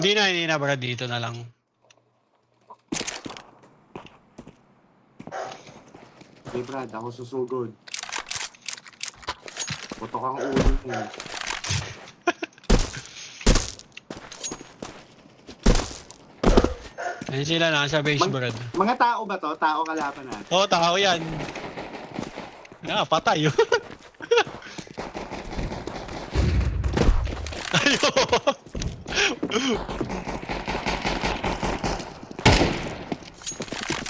Hindi na, bro. Dito na lang. Hey Brad, ako susugod. Putok ang ulo mo. Ayun sila, nasa base, bro. Mga tao ba to? Tao kalaban natin. Oo, tao yan. Ah, patay yun. Ayo.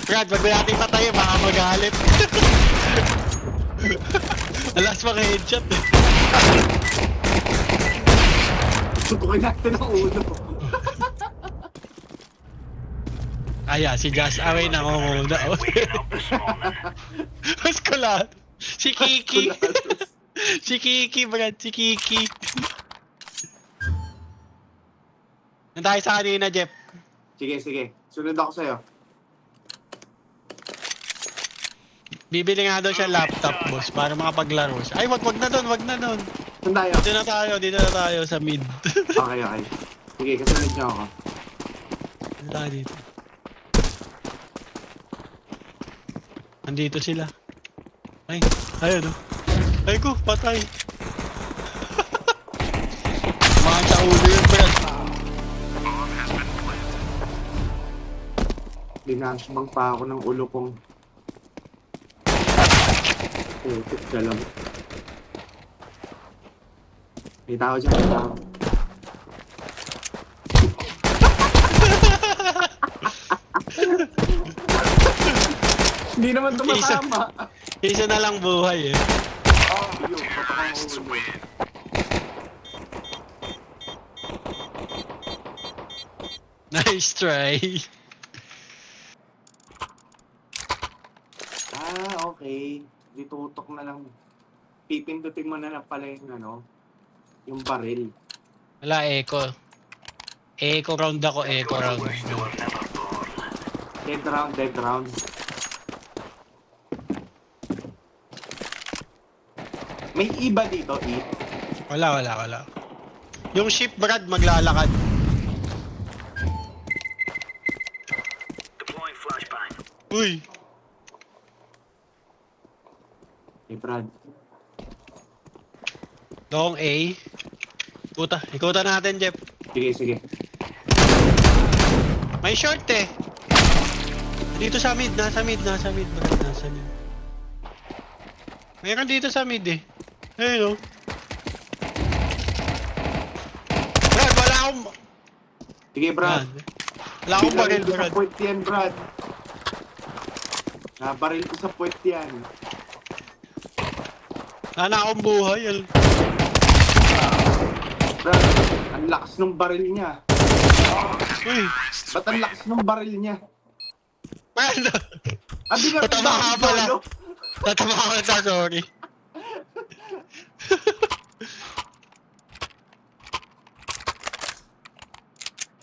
Brad, wag na natin patayin, baka magalit. Alas mga headshot eh. Tutukin natin ang ulo. Aya, si Just away na muna. Mas kulat. Si Kiki. Si Kiki, Brad, si Kiki. Nandun tayo sa kanina, Jeff. Sige, sige. Sunod ako sa'yo. Bibili nga daw siya laptop, boss, para makapaglaro siya. Ay, wag na doon, wag na doon. Saan tayo? Dito na tayo sa mid. Okay, okay. Sige, kasunod niyo ako. Dito tayo dito. Nandito sila. Ay, ayun oh. Ay ko, patay. Mga sa ulo yun, Brad. Dinasmang pa ako ng ulo kong... Putik ka lang. May tao dyan, may tao. Hindi naman tumatama. Isa na lang buhay eh. Oh, yun. Putok ang ulo. Nice try. Okay. Ditutok na lang. Pipindutin mo na lang pala yung ano, yung baril. Wala, echo. Echo round ako, echo round. Dead round, dead round. May iba dito, Wala. Yung ship, Brad, maglalakad. Uy! Hey, Brad. Long A. Ikutan natin, Jeff. Sige, sige. May short eh. Dito sa mid, nasa mid, Brad, nasa mid. Mayroon dito sa mid eh. Ayun oh. Brad, wala akong... Sige, Brad. Wala akong baril, Binaril ko Brad. sa point yan, Brad. Nabaril ko sa point yan. Wala akong buhay. Brad, ang lakas ng baril niya. Uy! Ba't ang lakas ng baril niya? Brad! Binaril Tatama ka ako, pala. ano? Tatama ko na, sorry.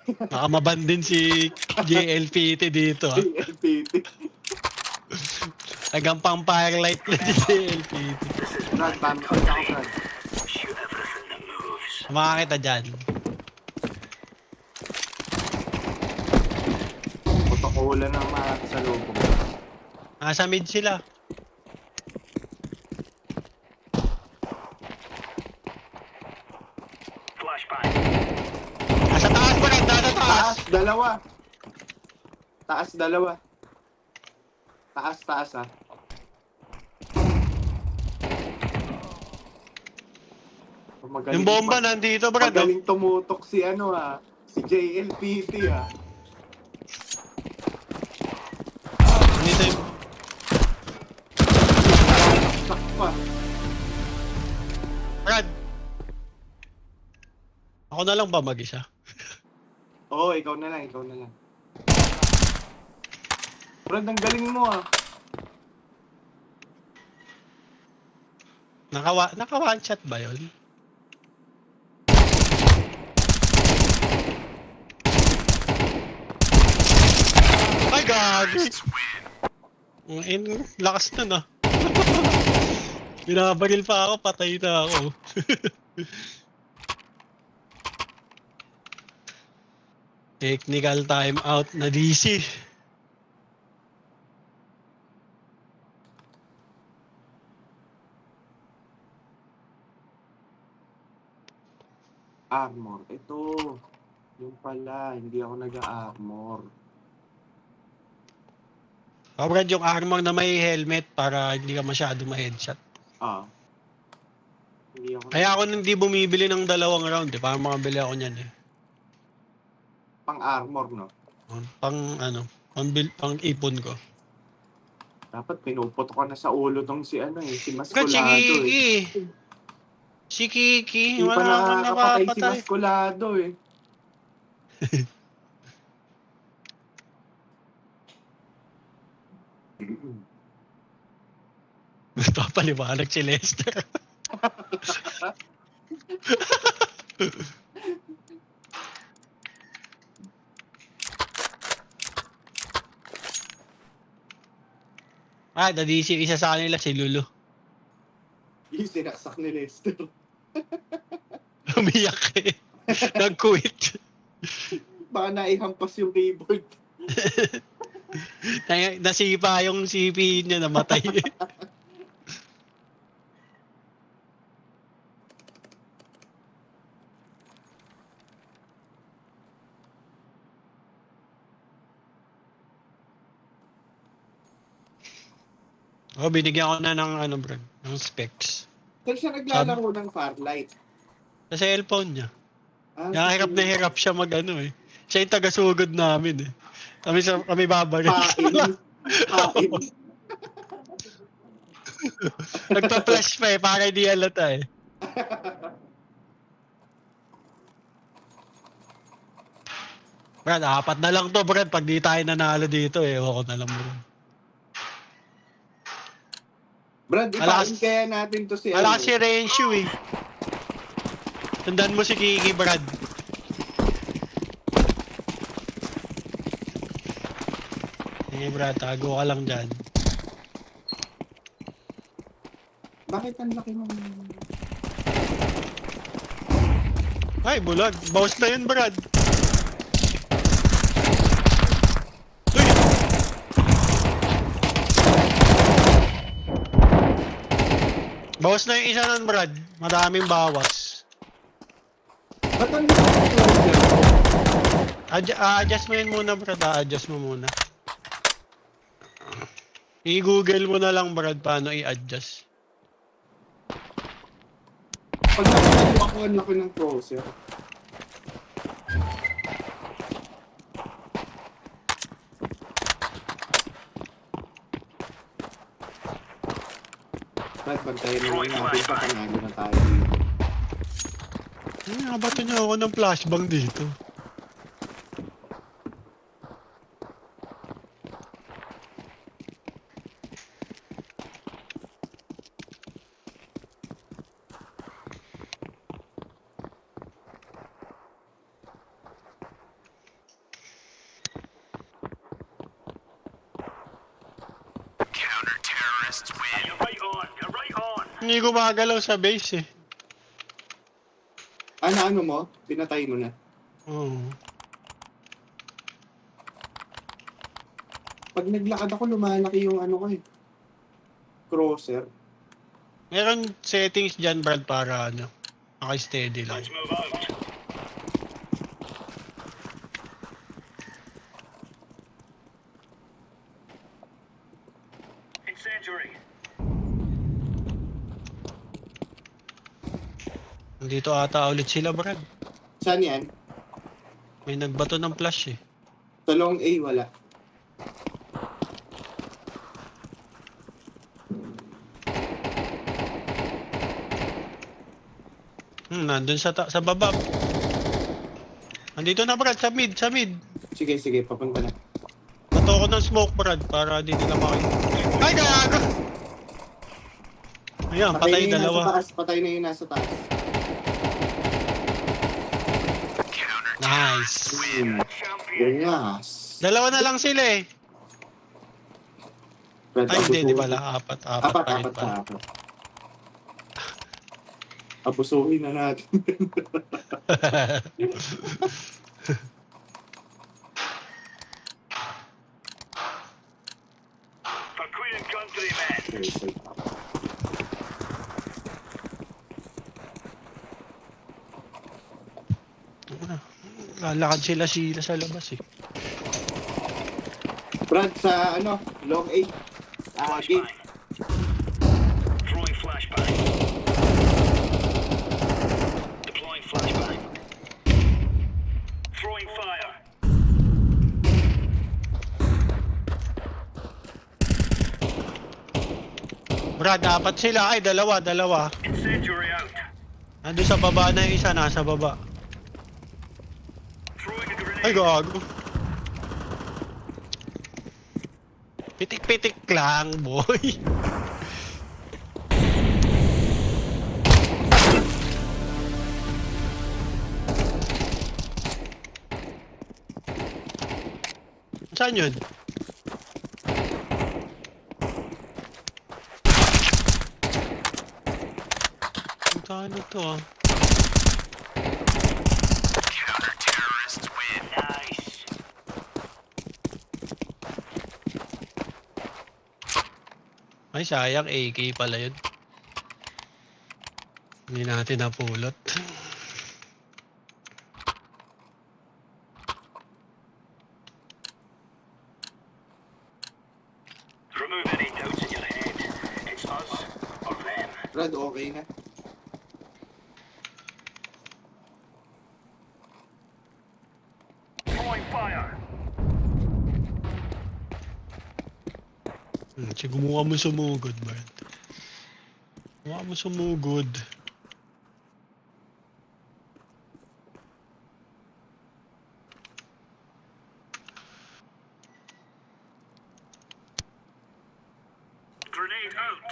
Baka mabandin si JLPT dito ah. LPT. Hanggang pang firelight na si JLPT. Brad, bamit ako, Brad. Mga kita dyan. Putok ulo ng mga sa loob. Nasa mid sila. Nasa taas pa rin, nasa taas. Taas, dalawa. Taas, dalawa. Taas ah. Yung bomba nandito, Brad. Oh. Magaling tumutok si ano si JLPT Nandito yung... Sakpa. Brad. Ako na lang ba mag-isa? Oo, ikaw na lang. Brad, ang galing mo Naka one shot ba yun? Ay, gagi! Lakas nun ah. Binabaril pa ako, patay na ako. Technical time out na DC. Armor. Ito. Yung pala, hindi ako nag-armor. Brad, yung armor na may helmet para hindi ka masyado ma-headshot. Ah. Hindi ako Kaya ako hindi bumibili ng 2 round eh. Para makabili ako niyan eh. pang-armor, no? Pang ipon ko. Dapat pinuputo ka na sa ulo tong si Brad, si Masculado eh. Kiki. Si Kiki. Hindi pa Wala akong nakakapatay si napapatay. Masculado eh. Gusto ko paliwanag si Lester. Nadisi isa sa kanila si Lulu. Yung sinaksak ni Lester. Umiyak eh. Nag-quit. Baka naihampas yung keyboard. Nasipa yung CP niya, namatay. Binigyan ko na ng bro, ng specs. Saan siya naglalaro ng Farlight? Sa cellphone niya. Sige. Na hirap siya eh. Siya yung taga-sugod namin eh. Kami babaril. Pain. Pain. Nagpa-flash pa eh, para hindi halata eh. Brad, 4 na lang to Brad, pag di tayo nanalo dito eh. Ewan ko na lang bro. Brad, ipain kaya natin to si Wala si Renshu eh. Tandaan mo si Kiki Brad. Sige Brad, tago ka lang dyan. Bakit ang laki ng... Ay, bulag. Bawas na yun Brad. Uy! Bawas na yung isa nun Brad. Madaming bawas. Ba't ang laki ng closer? Adjust mo yun muna Brad. Adjust mo muna. I-google mo na lang Brad paano i-adjust. Pag nakatayo ako, ang laki ng closer. Brad, bantayan na lang natin sa panalo na tayo dito. Nabato niya ako ng flashbang dito. Hindi gumagalaw sa base eh. Ano mo? Pinatay mo na. Oo. Pag naglakad ako, lumalaki yung ano ko eh. Crosser. Meron settings dyan Brad para naka-steady lang. Dito ata ulit sila Brad. Saan yan? May nagbato ng flash eh. Sa long A, wala. Nandun sa baba. Nandito na Brad, sa mid. Sige, papunta na. Bato ko ng smoke Brad para di nila makita. Ay, gago! Ayan, patay na yung dalawa. Nasa taas, patay na yung nasa taas. Nice. Yes. Dalawa na lang sila eh. Brad, Ay, hindi abusuhin. pala. Apat pa rin pala. Abusuhin na natin. Seriously. Lalakad sila sa labas eh. Brad, sa ano, long 8. Gate. Throwing flashbang. Deploying flashbang. Throwing fire. Brad, apat sila. Ay, dalawa. Incendiary out. Nandun sa baba na yung isa, nasa baba. Throwing a grenade. Ay, gago. Pitik-pitik lang, boy. Saan yun? Ano to ah? Nice. Ay, sayang. AK pala yun. Hindi natin napulot. Remove any doubts in your head. It's us or them. Brad, okay na. Throwing fire. Sige, mukha mo sumugod, Brad. Mukha mo sumugod. Grenade out.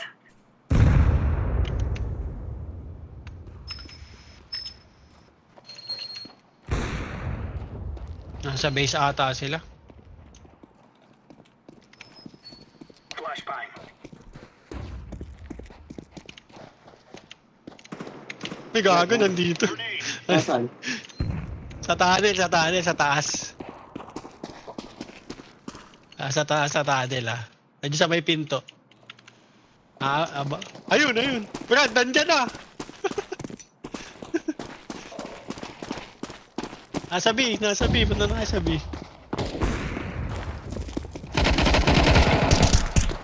Nasa base ata sila. Flashbang. Ay, gago, nandito. Grenade. Nasaan? Sa taas. Sa tunnel ah. Nandiyan sa may pinto. Aba. Ayun. Brad, nandyan na. Nasa B. Punta na nasa B.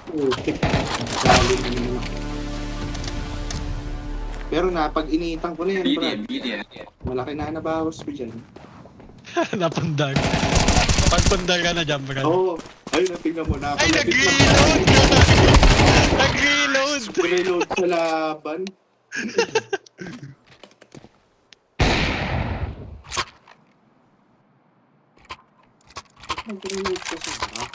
Putik. Galing mo. Pero pag iniitang ko na yan, Brad. Malaki na nabawas ko dyan. Napundag. Pagpundag ka na dyan, Brad. Oo. Ayun, tingnan mo na. Ay, nag-reload! Nag-reload! Reload sa laban. Nag-reload ka sa harap.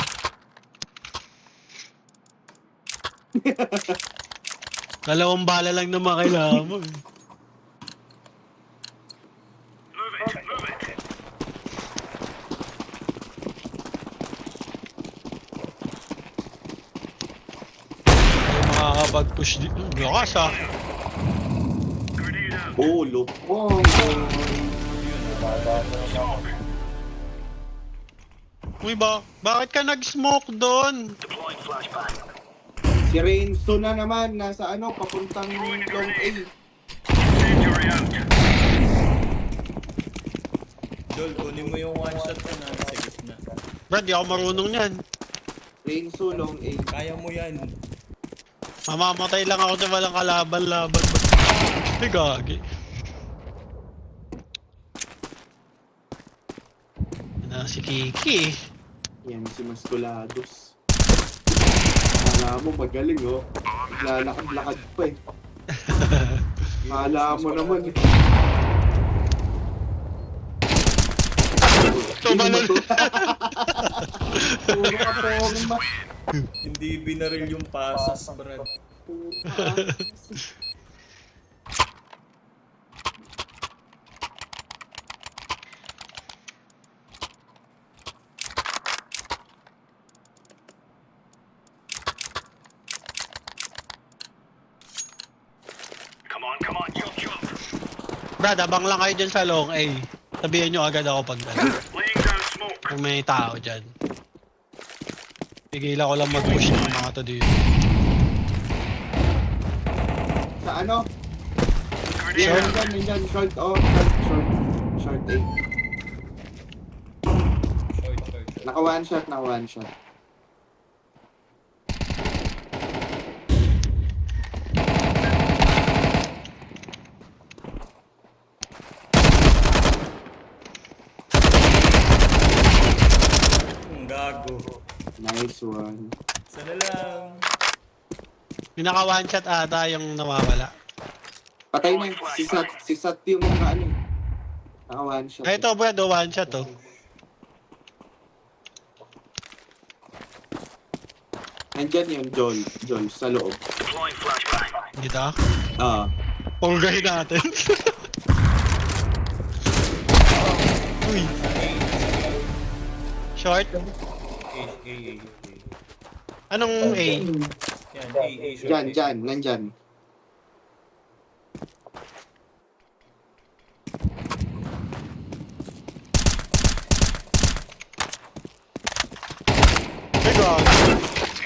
Dalawang bala lang naman kailangan mo. Move it. Ay, makakapag-push dito. Lakas ah. Grenade out. Bolo. Oh, Smoke. Uy, bakit ka nag-smoke doon? Deploying flashbang. si Renzo na naman. Nasa ano, papuntang long A. Incendiary out. Joel, kunin mo yung one shot na nasa gitna. Brad, di ako marunong yan. Renzo, long A. Kaya mo yan. Mamamatay lang ako na walang kalaban-laban. Ay, gagi. Yan na si Kiki. Yan, si Masculados. Kala mo, magaling oh. Lalakad-lakad pa eh. Kala mo naman eh. Tumalon. Puro ka porma. Hindi binaril yung pasas, Brad. Puro ka. Come on, jump. Brad, abang lang kayo dyan sa long A. Sabihin nyo agad ako pag Laying down smoke. kung may tao dyan. Pigilan ko lang mag-push ng mga to dito. Ano? Grenade out. Nandyan, short, short 8. Short. Naka one shot. Ang gago. Nice one. Sana lang. Yung naka one shot ata yung nawawala. Patay na, si Sat yung naka ano. Naka one shot. Ay, ito Brad, one shot oh. Nandyan yun, Joel, sa loob. Deploying flashbang. Dito. Pulgahin natin. Uy. Short? A. Anong A? Yan, A, short. Dyan, nandyan.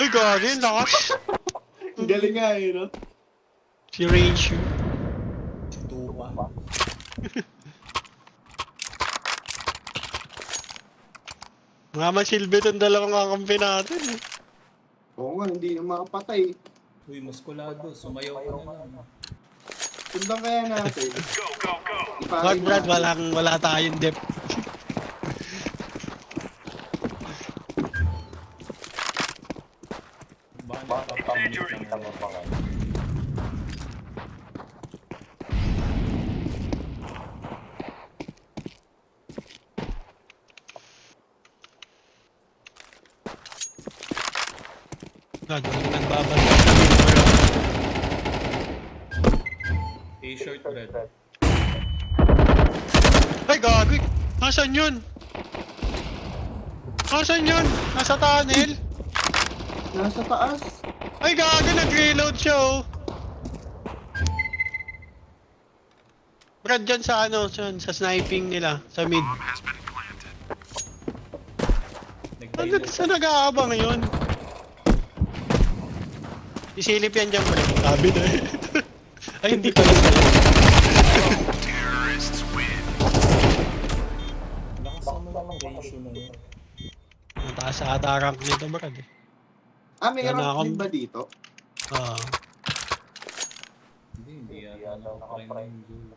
Ay, gagi, lakas. Ang galing nga eh, no? Si Rage. Tupa. Mga masilbi itong dalawang kakampi natin. Oo nga, hindi na makapatay. Uy, muskulado. Sumayaw ka na lang. Sundan kaya natin. Go. Wag Brad, wala tayong depth. Baka nakapamit lang ang mga. God, walang nagbabalik. A short red. Ay, gagi. Nasaan yun? Nasaan yun? Nasa tunnel? Nasa taas. Ay, gagi. Nag-reload siya, oh. Brad, dyan sa ano, sa sniping nila, sa mid. Ano, sa nag-aabang yun? Isilip yan dyan, Brad. Sabi na eh. Ay, hindi pala sa'yo. Terrorists win. Lakas mo lang ang ratio na yun. Mataas sa rank nito, Brad. Eh. May Wala rank akong- din ba dito? Ah. Hindi yata nakaprime yung goal.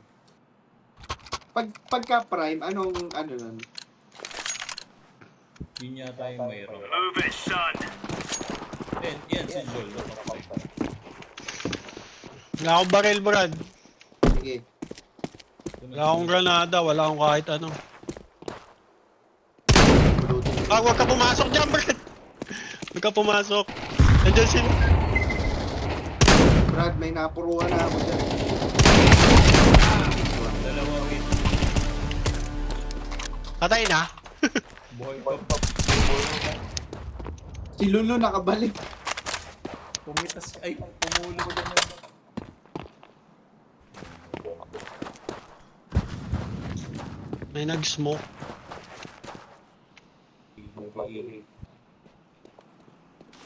Pagka prime, anong ano nun? Yun yata yung mayroon. Move it, son. Yan si Joel. Nakaprime. Wala akong baril, Brad. Sige. Wala akong granada, wala akong kahit ano. Loading. Ah, huwag ka pumasok dyan, Brad. Huwag ka pumasok. Nandiyan sila. Brad, may napuruan na ako dyan. Dalawa hit. Patay na. Buhay pa. Si Lulu nakabalik. Pumitas. Ay, pumulo ko na. May nag-smoke.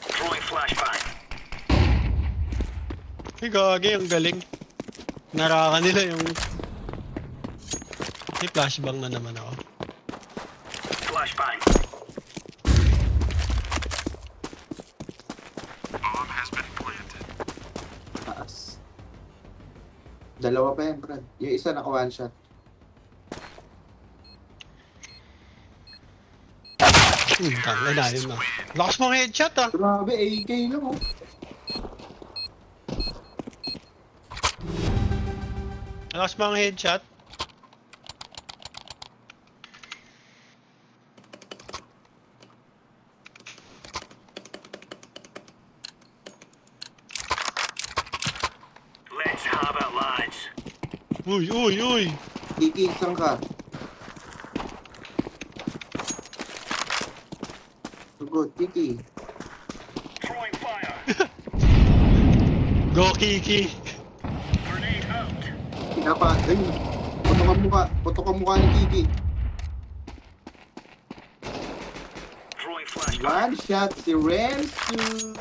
Throwing flashbang. Ay, gagi, ang galing. Naraka nila yung... May flashbang na naman ako. Flashbang. Taas. Dalawa pa yan, Brad. Yung isa naka one shot. Tanga na yun na. Lakas mong headshot ah. Grabe, AK lang oh. Lakas mong headshot. Let's have it, lads. Uy. Kiki, saan ka? Good, Kiki. Throwing fire. Go, Kiki. Grenade out. Pinapa, ay, putok ang mukha ni Kiki. Throwing flashbang. One shot si Rensu.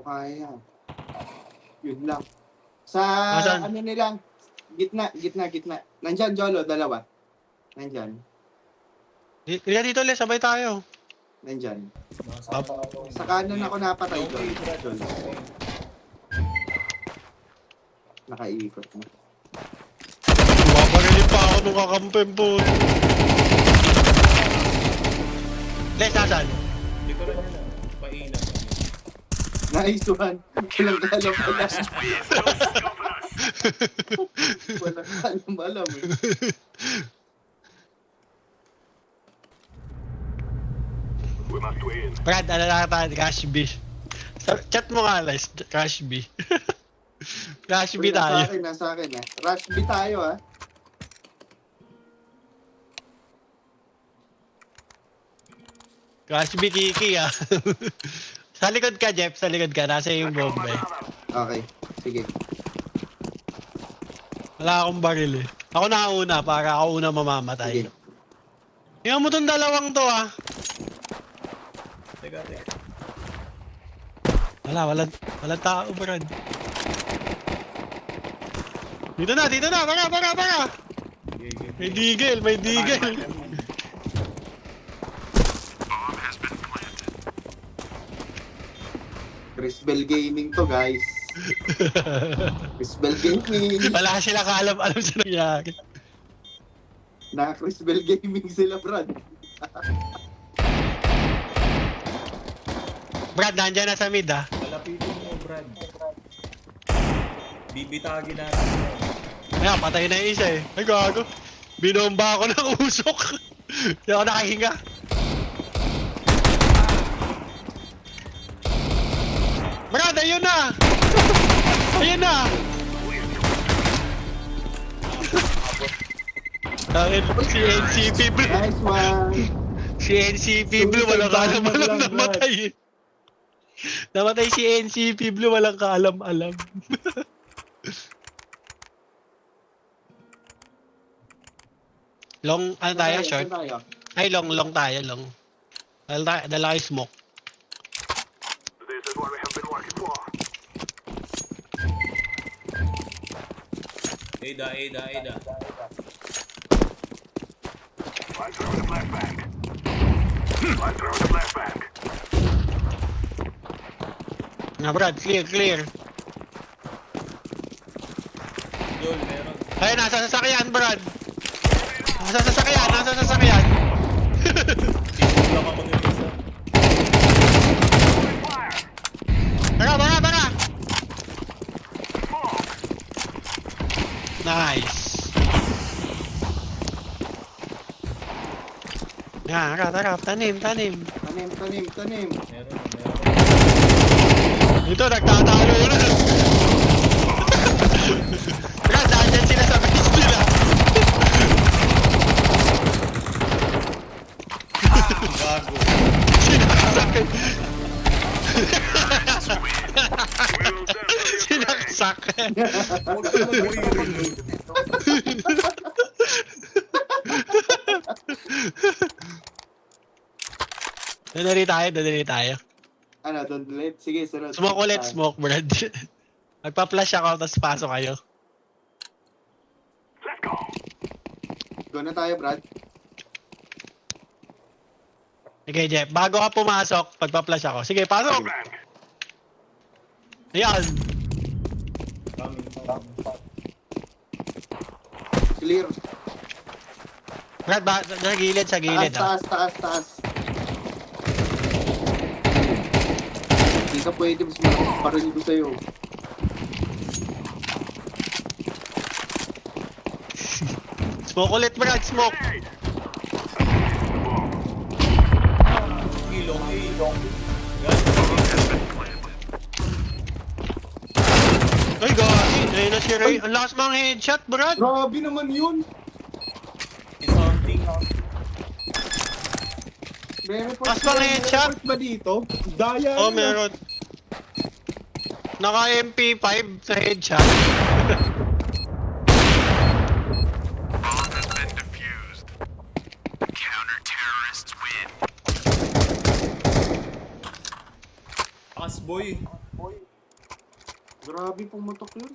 kaya. Yun lang. Sa Nasaan? ano nila, gitna. Nandyan, Jolo, dalawa. Nandyan. Kaya dito ulit, sabay tayo. Nandyan. Nasa Sa kanan ako napatay, Okay, Jol. Brad. Jol. Nakaiikot na. Babarilin pa ako nung kakampin po. Les, nasaan? Hindi ko rin yun ah. Paina. Nice one. Walang alam-alam. Walang alam-alam eh. We must win. Brad, ano na tayo? Crash B. Chat mo nga, Les. Crash B. Crash B Uy, tayo. nasa akin eh. Rush B tayo ah. Crash B Kiki ah. Sa likod ka, Jeff. Sa likod ka. Nasa yung bomba eh. Okay, sige. Wala akong baril eh. Ako na para ako una mamamatay. Sige. Tingnan mo tong dalawang to ah. Teka. Walang tao, Brad. Dito na. Para. May digel. Chris Bell Gaming to guys. Chris Bell Gaming. Wala sila kaalam-alam sa nangyari. Na Chris Bell Gaming sila, Brad. Brad, nandyan na sa mid ah. Malapitin mo, Brad. Bibitagin natin. Ayan, patay na yung isa eh. Ay, gago. Binomba ako ng usok. Hindi ako nakahinga. Brad, ayun na! Ayun na! Bakit si NCP Blue? Nice one. Si NCP Blue walang kaalam-alam namatay eh. Namatay si NCP Blue walang kaalam-alam. Long, ano tayo? Short? Saan tayo? Ay, long tayo, long. Dala kayo smoke. This is what we have been working for. Ada. I'm throwing the flashbang. Nga, Brad, clear. Joel, meron. Ay, nasa sasakyan, Brad. Nasa sasakyan. Tingnan lang ako dun isa. Tara. Nice. Tara. Tanim. Tanim. Meron. Dito, nagtatalo na. Brad, nandyan sila sa base nila. Gago. Sinaksak. We'll definitely Sinaksak. Huwag ka mag-reload. Doon na tayo. Ano, don't delete? Sige, sunod. Smoke ulit, smoke, Brad. Magpa-flash ako, tapos pasok kayo. Let's go. Go na tayo, Brad. Okay, Jeff. Bago ka pumasok, pagpa-flash ako. Sige, pasok! Bang. Ayan. Coming. Clear. Brad, sa gilid, Taas. Hindi ka pwede mas malakas paril ko sa'yo. Smoke ulit, Brad, smoke. Ilong. Ay, gagi. Ayun na si Ray. Ang lakas mga headshot, Brad. Grabe naman yun. Something. Re-report Mas mga headshot. re-report ba dito? Daya Oh, yun, ah. meron. Naka MP5 sa headshot. Bomb has been defused. Counter-terrorists win. Asboy. Grabe pumutok yun.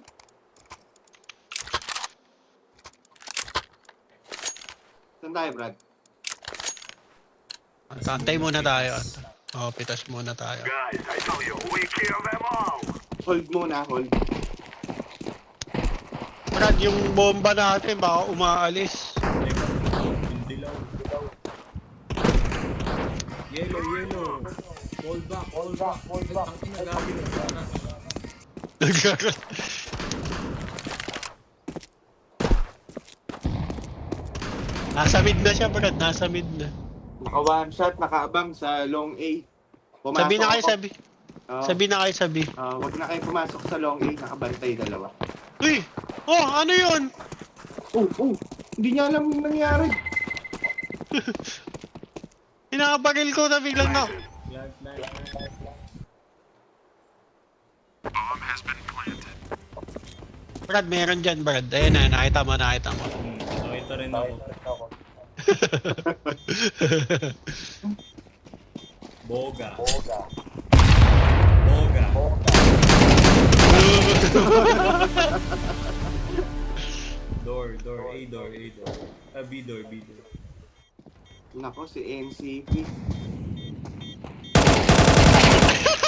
Saan tayo, Brad? Antay muna tayo. Oh, pitas muna tayo. Guys, I tell you, we kill them all. Hold muna, hold. Brad, yung bomba natin baka umaalis. Yung dilaw. Yellow. Hold back. Ang nagabi na. Nasa mid na siya, Brad. Nasa mid na. Naka one shot, nakaabang sa long A. Pumasok Sabi na kayo, ako. sabi. Oo. Sabi na kayo, sabi. Wag na kayo pumasok sa long A, nakabantay dalawa. Uy! Oh, ano yun? Hindi niya alam yung nangyari. Inakabaril ko na biglang na. Plant. Brad, meron dyan, Brad. Ayun na, nakita mo. Nakita rin ako. Boga. Door. A door. B door. Nako, si NCP.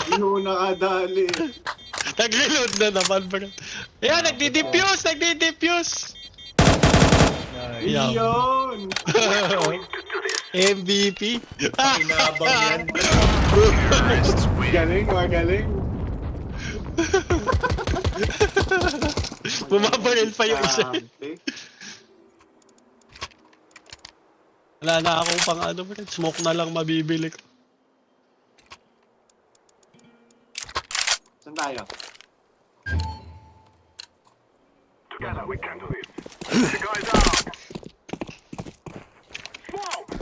Hindi mo nakadali. Nag-reload na naman, Brad. Ayan, nagdi-defuse! Nice. Yeah. Yun! MVP. Inabang yan. Magaling. Bumabaril pa yung isa. Grabe. Wala na akong pang ano, Brad. Smoke na lang mabibili ko. Saan tayo? Together we can do this. The guys out. Smoke.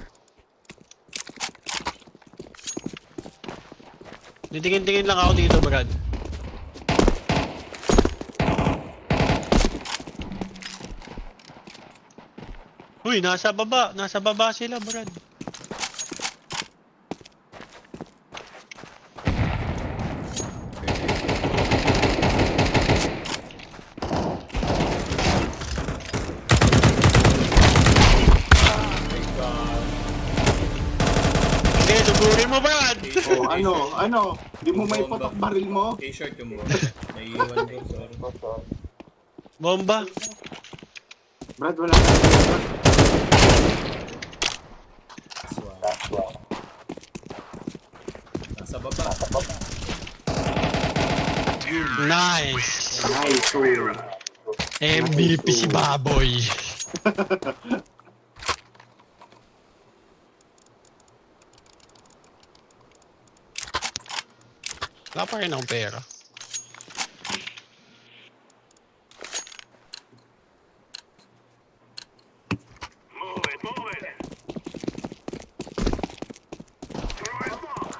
Titingin lang ako dito, Brad. Uy, nasa baba sila, Brad. Okay, sugurin mo, Brad. Ano? Di mo may potok baril mo? A-short yung mo. Naiiwan ko, sorry. Bomba. Brad, wala ka. Swag. Nasa baba. Nice. Nice. MVP si Baboy. Wala pa rin akong pera. Move it. Throw it more.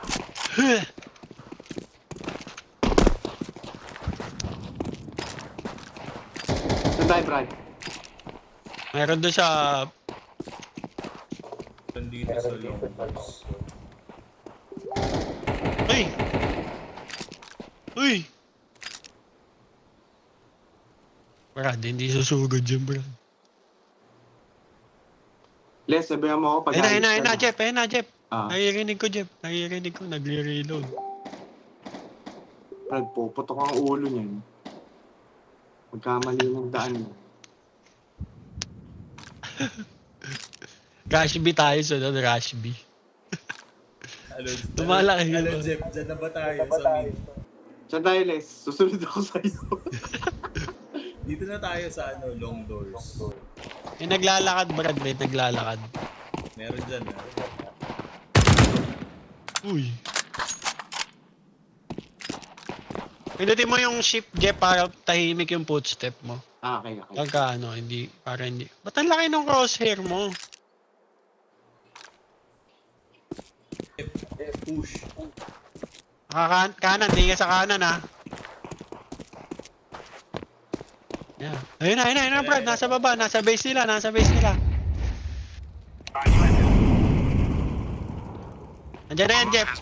Saan tayo, Brad? Meron doon sa... Nandito sa long box. Uy! Brad, hindi susugod yun, Brad. Les, sabihan mo ako pag Ayun na, Jeff. Ah, Naririnig ko, nagre-reload. Brad, puputok ang ulo niyan. Magkamali ng daan mo. Rush B tayo, sunod Rush B. Tumalaki yun. Jeff, dyan na ba tayo sa mid? Saan tayo, Les? Susunod ako sa'yo. Dito na tayo sa long doors. May naglalakad, Brad, Meron dyan, ha? Uy. Pinutin mo yung shift, Jeff, para tahimik yung footstep mo. Okay. Pagka para hindi. Ba't ang laki ng crosshair mo? Push. Kanan, tingin sa kanan, ha. Yeah. Ayun na, Brad, nasa baba, nasa base nila. Andiyan na yan, Jeff.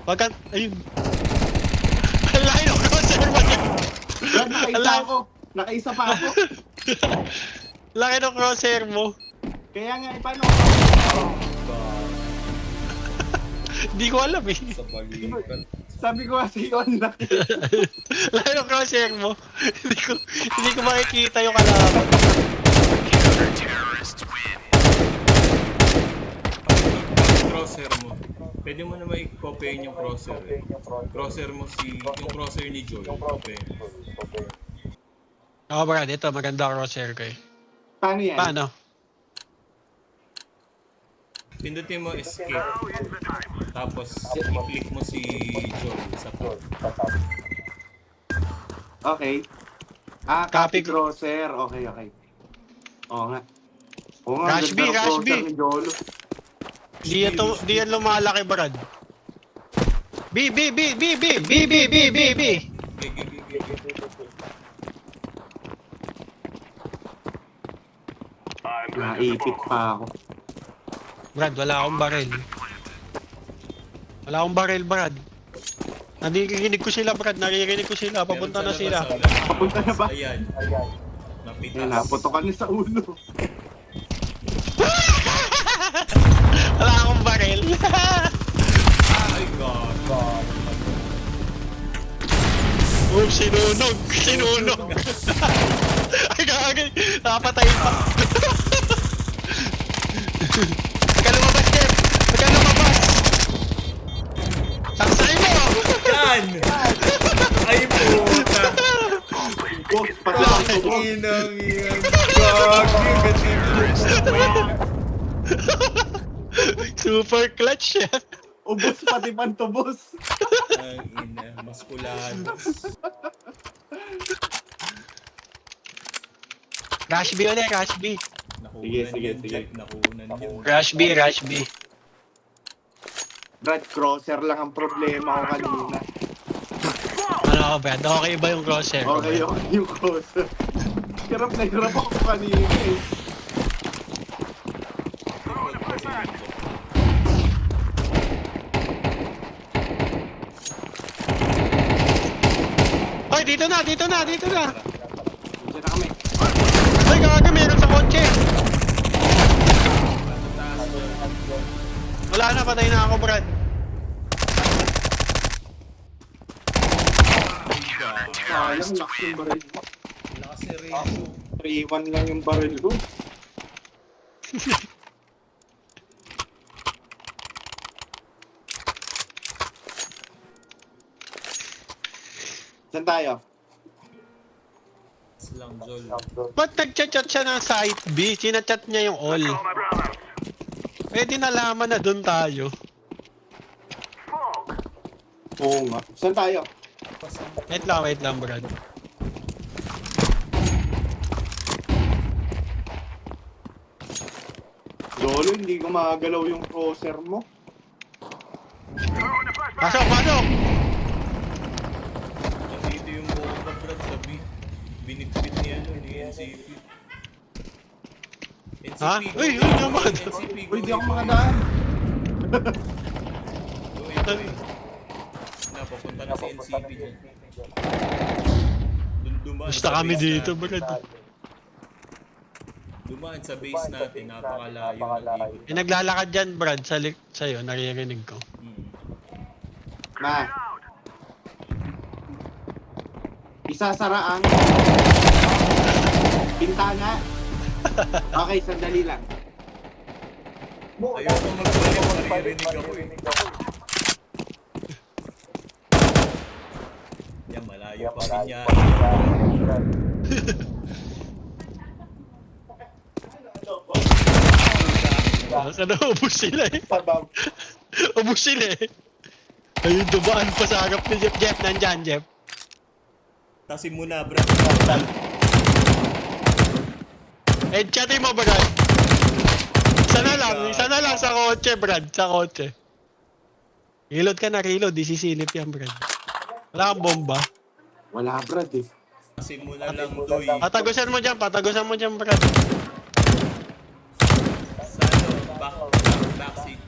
Wag kang, ayun. Ang laki ng crosshair mo, Jeff. Brad, nakaisa ako. Nakaisa pa ako. Laki ng crosshair mo. Kaya nga, paano? Hindi ko alam eh. Sa balikat. Sabi ko kasi yun, laki. Laki ng crosshair mo. hindi ko makikita yung kalaban. Crosshair mo. Pwede mo naman i-copyin yung crosshair eh. Crosshair mo yung crosshair ni Joel. Copy. Ako Brad, ito maganda crosshair ko eh. Paano yan? Paano? Pindutin mo escape. Tapos i-click mo si Joel sa top. Okay. Copy Copy crosser. Okay. Oo nga. Oo nga, Rush B, ganda ng Rush B. crosser ni Jolo. Di yan lumalaki Brad. B. I'm going to Naipit pa ako. Brad, wala akong baril. Wala akong baril, Brad. Naririnig ko sila, Brad. Naririnig ko sila. Papunta na sila. Papunta na ba? Ayan. Napitas. Yan, naputokan niya sa ulo. Wala akong baril. My God. Oh, sinunog. Ay, gagawin. Nakapatay pa. Huwag ka lumabas, Jeff. Huwag ka lumabas. Saksay mo. Yan! Ay, puta! Boss, pati ang tubos. Inang yan. Gagi, Super clutch yan. Ubos pati pantubos. ang ina, maskulahan. Rush B ulit, Rush B. Nakunan Sige. yan, Jack. Nakunan yan. Rush B. Brad, crosser lang ang problema ko kanina. Ano ako, Brad? Okay ba yung crosshair ko? Okay yung crosser. Hirap na hirap ako kanina eh. Ay, dito na. Diyan na kami. Ay, gaga, meron sa kotse. Wala na, patay na ako, Brad. Sayang, lakas yung baril mo. Lakas ni Rizzo. 3-1 lang yung baril ko. Saan tayo? Lang, Joel. Ba't nag-chat siya ng site B? Chinachat niya yung all. call my brother. Pwede nalaman na doon tayo. Oo nga. Saan tayo? Wait lang, Brad. Lolo, hindi ko magalaw yung crosser mo. Pasok! Nandito yung bomba, Brad, sa B. Binitbit ni NCP. Ha? Uy, naman! NCP, Uy, di ako makadaan. Go. Napapunta na si NCP dyan. Dumaan Basta sa kami base dito, natin. Brad. Dumaan sa base natin, napakalayo ng ikot. Yung naglalakad dyan, Brad, sa'yo, naririnig ko. Ma. Isasara ang pintana. Okay, sandali lang. Ayoko magbalik, naririnig ako eh. Yan, malayo pa rin yan. Ano, ubus sila eh. Pabab. Ubus sila eh. Ayun, dumaan pa sa harap ni Jeff. Jeff, nandyan, Jeff. Tasin mo na, Brad. Eh, chatin mo, Brad. Isa na lang sa kotse, Brad. Sa kotse. Reload ka na, reload. Di sisilip yan, Brad. Wala kang bomba. Wala, Brad eh. Tasin mo na lang, Doy. Patagusan mo dyan, Brad. Sa ano, backseat.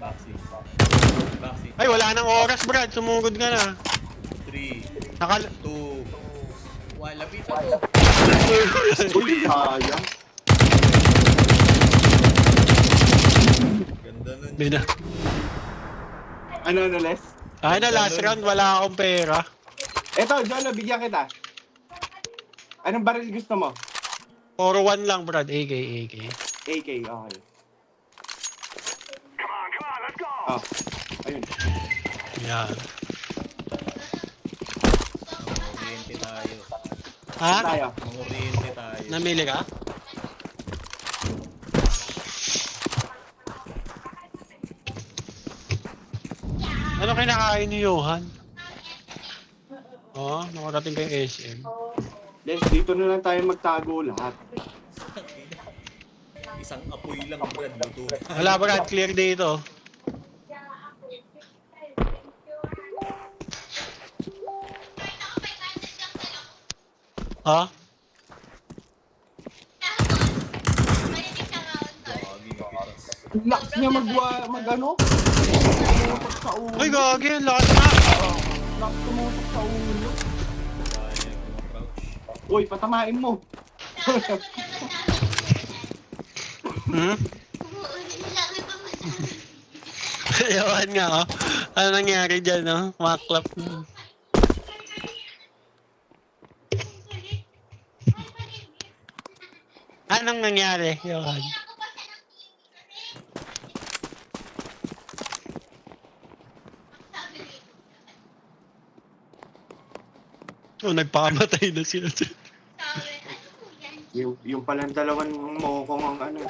Ay, wala nang oras, Brad. Sumugod ka na. 3, Nakal... 2, 1. Lapitan mo. Uy, sayang. Ganda nun. Bina. Ano, Les? Ay na, last round, wala akong pera. Eto, Jolo, bigyan kita. Anong baril gusto mo? 4-1 lang, Brad. AK. AK, okay. Come on, let's go! Oh, ayun. Yan. Mangoriente tayo. Ha? Tayo. Mangoriente tayo. Namili ka? Ano kinakain ni Johan? Oo, nakarating kayong SM. Les, dito na lang tayo magtago lahat. Isang apoy lang, Brad. Luto. Wala, Brad. Clear dito. Ha? Gagi, pitas. Lakas niya mag-ano? Tumutok sa ulo. Ay, gagi. Ang lakas na. Lakas tumutok sa ulo. Kaya crouch. Uy, patamain mo. Hmm? Ewan nga, oh. Ano nangyari dyan, no? Maklap. Anong nangyari, Johan? Oh, nagpakamatay na sila. Yung palang dalawan mokong ang ano.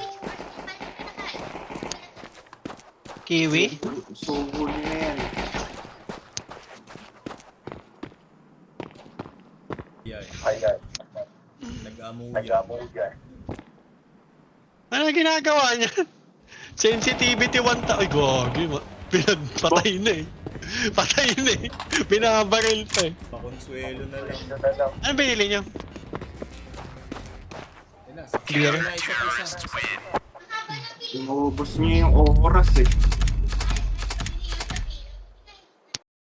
Kiwi? Sugo niya yan. Yan. Nag-amuya. Ano ginagawa niya? Sensitivity 1 Ay, gagi. Patay na eh. Patay na eh. Binabaril pa eh. Pakonsuelo na lang. Ano binili niyo? Yan na, Clear. sakit na isa't isa. Inubos niya yung oras eh.